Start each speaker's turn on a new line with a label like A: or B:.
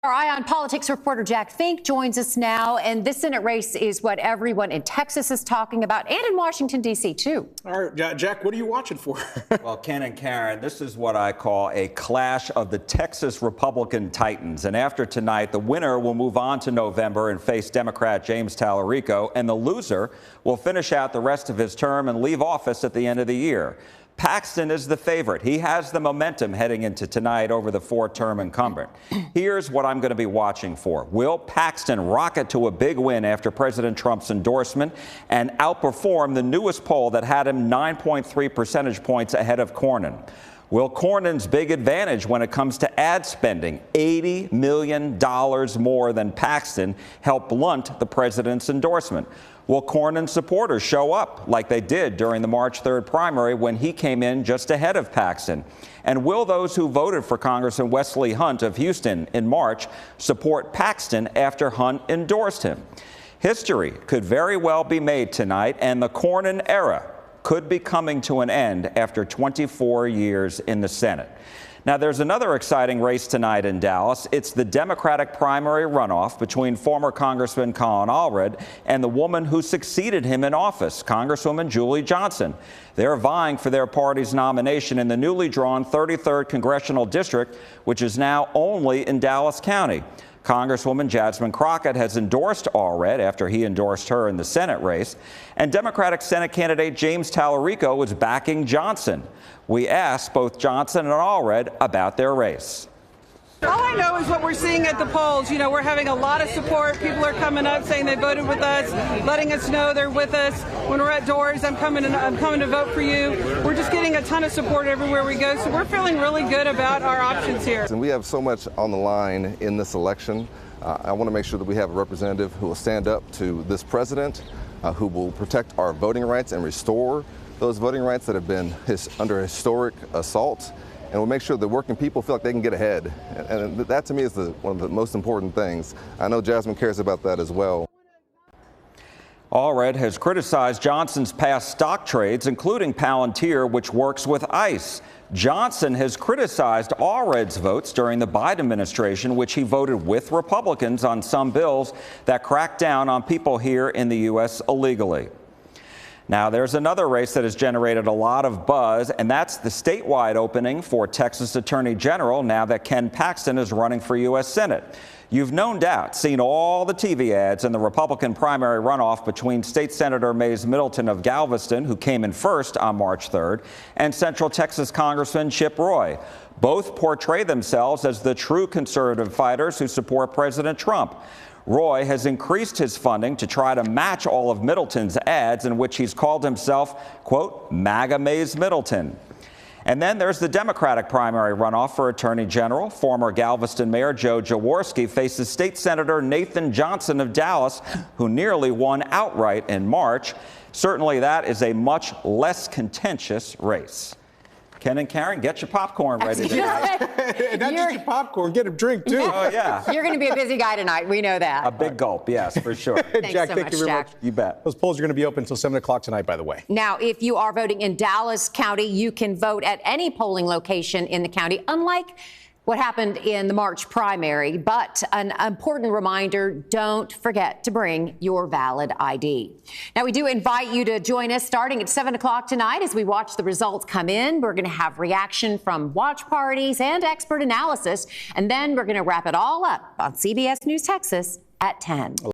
A: Our Eye on Politics reporter Jack Fink joins us now, and this Senate race is what everyone in Texas is talking about, and in Washington, D.C., too.
B: All right, Jack, what are you watching for?
C: Well, Ken and Karen, this is what I call a clash of the Texas Republican Titans. And after tonight, the winner will move on to November and face Democrat James Tallarico, and the loser will finish out the rest of his term and leave office at the end of the year. Paxton is the favorite. He has the momentum heading into tonight over the four-term incumbent. Here's what I'm going to be watching for. Will Paxton rocket to a big win after President Trump's endorsement and outperform the newest poll that had him 9.3 percentage points ahead of Cornyn? Will Cornyn's big advantage when it comes to ad spending, $80 million more than Paxton, help blunt the president's endorsement? Will Cornyn's supporters show up like they did during the March 3rd primary when he came in just ahead of Paxton? And will those who voted for Congressman Wesley Hunt of Houston in March support Paxton after Hunt endorsed him? History could very well be made tonight, and the Cornyn era could be coming to an end after 24 years in the Senate. Now, there's another exciting race tonight in Dallas. It's the Democratic primary runoff between former Congressman Colin Allred and the woman who succeeded him in office, Congresswoman Julie Johnson. They're vying for their party's nomination in the newly drawn 33rd Congressional District, which is now only in Dallas County. Congresswoman Jasmine Crockett has endorsed Allred after he endorsed her in the Senate race, and Democratic Senate candidate James Tallarico is backing Johnson. We asked both Johnson and Allred about their race.
D: All I know is what we're seeing at the polls. You know, we're having a lot of support. People are coming up saying they voted with us, letting us know they're with us. When we're at doors, I'm coming to vote for you. We're just getting a ton of support everywhere we go, so we're feeling really good about our options here.
E: And we have so much on the line in this election. I want to make sure that we have a representative who will stand up to this president, who will protect our voting rights and restore those voting rights that have been under historic assault. And we'll make sure that working people feel like they can get ahead. And that, to me, is one of the most important things. I know Jasmine cares about that as well.
C: Allred has criticized Johnson's past stock trades, including Palantir, which works with ICE. Johnson has criticized Allred's votes during the Biden administration, which he voted with Republicans on some bills that crack down on people here in the U.S. illegally. Now, there's another race that has generated a lot of buzz, and that's the statewide opening for Texas Attorney General now that Ken Paxton is running for U.S. Senate. You've no doubt seen all the TV ads in the Republican primary runoff between State Senator Mays Middleton of Galveston, who came in first on March 3rd, and Central Texas Congressman Chip Roy. Both portray themselves as the true conservative fighters who support President Trump. Roy has increased his funding to try to match all of Middleton's ads, in which he's called himself, quote, MAGA Mays Middleton. And then there's the Democratic primary runoff for Attorney General. Former Galveston Mayor Joe Jaworski faces State Senator Nathan Johnson of Dallas, who nearly won outright in March. Certainly that is a much less contentious race. Ken and Karen, get your popcorn ready tonight.
B: And not just your popcorn, get a drink, too.
C: Oh, yeah.
A: You're going to be a busy guy tonight. We know that.
C: A big gulp, yes, for sure.
A: Thanks
B: Jack,
A: so
B: thank
A: much,
B: you very
A: Jack.
B: much.
C: You bet.
B: Those polls are going to be open until 7 o'clock tonight, by the way.
A: Now, if you are voting in Dallas County, you can vote at any polling location in the county, unlike what happened in the March primary. But an important reminder, don't forget to bring your valid ID. Now, we do invite you to join us starting at 7 o'clock tonight as we watch the results come in. We're going to have reaction from watch parties and expert analysis. And then we're going to wrap it all up on CBS News Texas at 10.